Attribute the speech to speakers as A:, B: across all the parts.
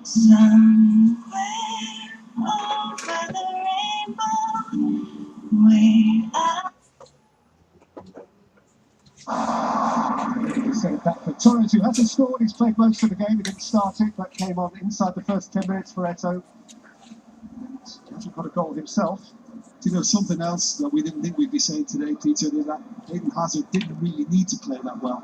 A: Somewhere over the rainbow, way up.
B: Sent back for Torres, who hasn't scored. He's played most of the game. He didn't start it, but came on inside the first 10 minutes for Eto'o. He hasn't got a goal himself.
C: Do you know something else that we didn't think we'd be saying today, Peter? That Eden Hazard didn't really need to play that well.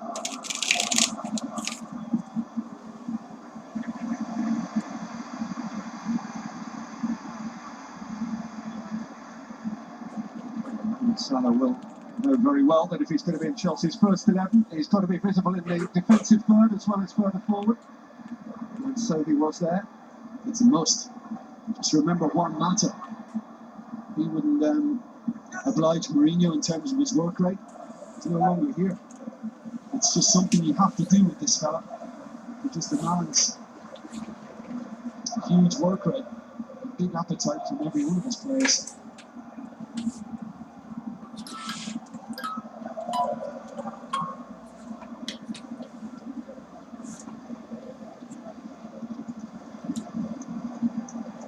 B: And Salah will know very well that if he's going to be in Chelsea's first 11, he's got to be visible in the defensive third as well as further forward. And so he was there.
C: It's a must. Just remember Juan Mata. He wouldn't oblige Mourinho in terms of his work rate. He's no longer here. It's just something you have to do with this fella. It just demands a huge work rate, a big appetite from every one of his players.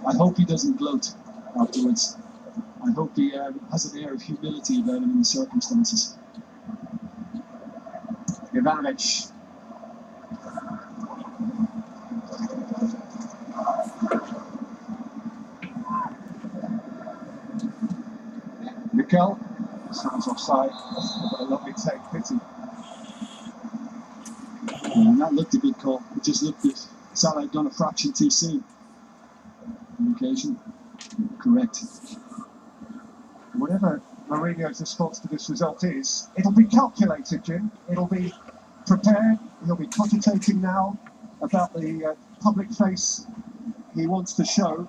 C: I hope he doesn't gloat afterwards. I hope he has an air of humility about him in the circumstances.
B: Ivanovic. Mikel. Sounds offside. What a lovely take, pity.
C: And that looked a good call. It just looked as Salah had gone a fraction too soon. On occasion. Correct.
B: Whatever Mourinho's response to this result is, it'll be calculated, Jim. It'll be prepared. He'll be cogitating now about the public face he wants to show,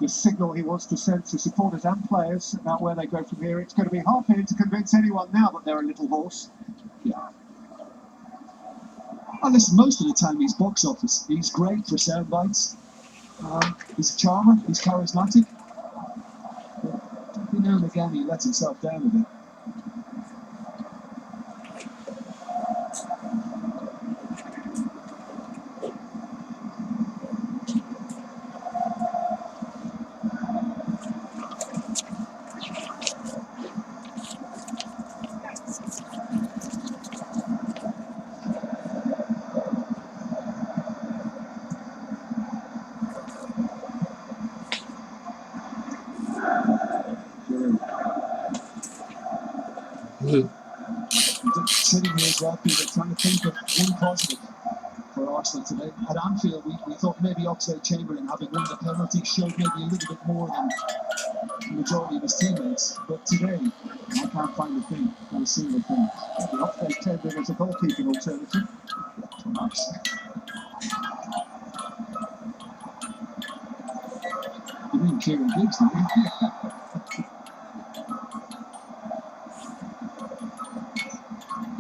B: the signal he wants to send to supporters and players about where they go from here. It's going to be hard for him to convince anyone now that they're a little horse.
C: Yeah. And listen, most of the time he's box office. He's great for sound bites. He's a charmer. He's charismatic. But every now and again he lets himself down a bit. Sitting here as well, Peter, trying to think of one positive for Arsenal today. At Anfield, we thought maybe Oxlade-Chamberlain, having won the penalty, showed maybe a little bit more than the majority of his teammates. But today, I can't find a thing, not a single thing.
B: The Oxlade-Chamberlain is a goalkeeping alternative.
C: Perhaps. You mean Kieran Giggs, don't you?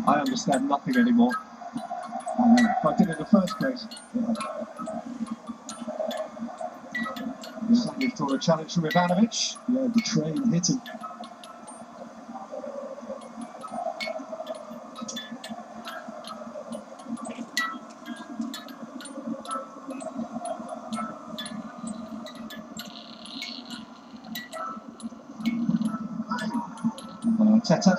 B: I understand nothing anymore. If I did in the first place. Suddenly saw a challenge from Ivanovic.
C: Yeah, the train hit him.
B: Teta.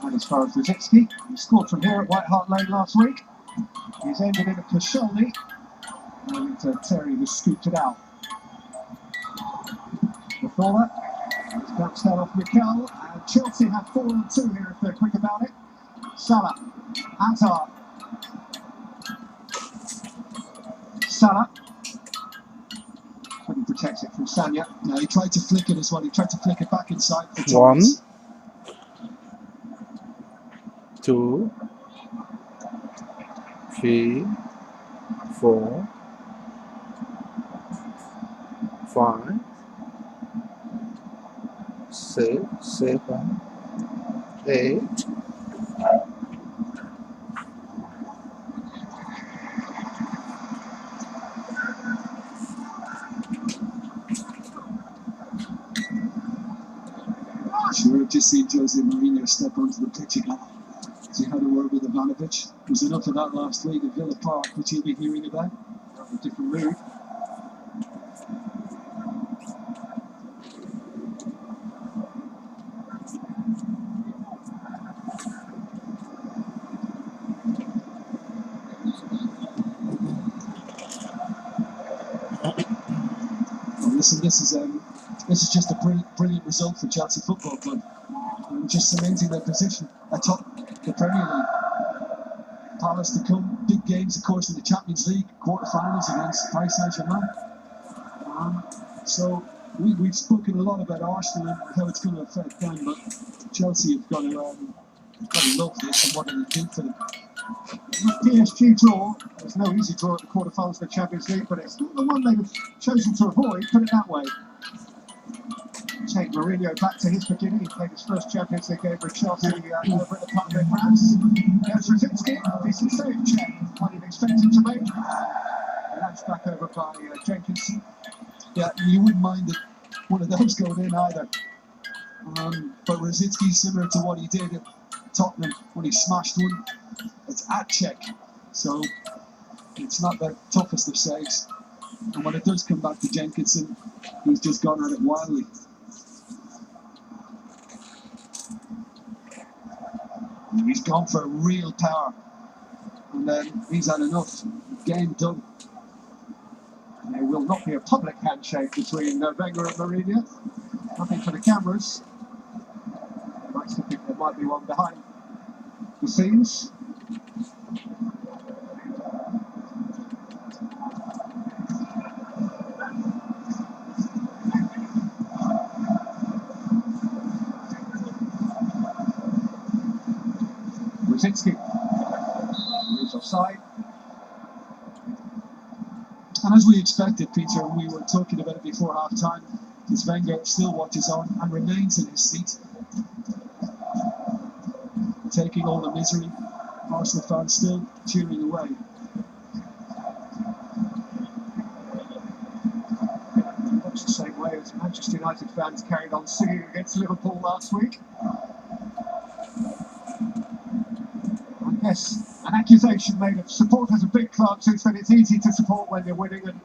B: And as far as Rosicky, he scored from here at White Hart Lane last week. He's ended in at Koscielny, and Terry has scooped it out. Before that, it's bounced out off Mikel, and Chelsea have 4-on-2 here if they're quick about it. Salah, Hazard. Salah. Couldn't protect it from Sanya.
C: Yeah, he tried to flick it as well. He tried to flick it back inside for
D: One,
C: Torres.
D: 2, 3, 4, 5, 6, 7, 8.
C: just seen Jose Mourinho step onto the pitch again. He had a word with Ivanovic. There was enough of that last week at Villa Park, which he'll be hearing about. A different mood. Listen, this is just a brilliant result for Chelsea Football Club, and just cementing their position atop the Premier League. Palace to come, big games, of course, in the Champions League quarter-finals against Paris Saint-Germain. So we've spoken a lot about Arsenal and how it's going to affect them, but Chelsea have got to love this and what it'll do for them.
B: PSG draw. There's no easy draw at the quarterfinals of the Champions League, but it's not the one they've chosen to avoid, put it that way. Take Mourinho back to his beginning. He played his first Champions League game with Chelsea over at the Parc des Princes. There's Rosicky, decent save check, what he'd expected to make. And that's back over by Jenkinson.
C: Yeah, you wouldn't mind one of those going in either. But Rosicky, similar to what he did at Tottenham when he smashed one, it's at check, so it's not the toughest of saves. And when it does come back to Jenkinson, he's just gone at it wildly. And he's gone for real power, and then he's had enough. Game done.
B: There will not be a public handshake between Wenger and Mourinho. Nothing for the cameras. I might still think there might be one behind the scenes. Rosicky moves offside.
C: And as we expected, Peter, and we were talking about it before half-time, is Wenger still watches on and remains in his seat, taking all the misery. Arsenal fans still cheering away.
B: Much the same way as Manchester United fans carried on singing against Liverpool last week. I guess an accusation made of supporters of big clubs who said it's easy to support when you're winning, and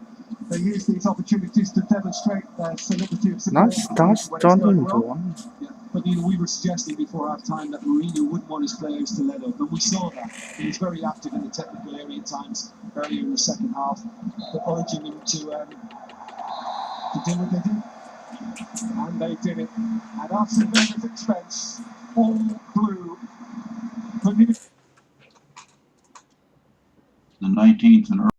B: they use these opportunities to demonstrate their solidity of support.
D: That's turning into one.
C: Yeah. But we were suggesting before half-time that Mourinho wouldn't want his players to let up, and we saw that. He was very active in the technical area at times earlier in the second half, but urging him to do what they did.
B: And they did it at Arsene Wenger's expense. All blue.
A: The 19th and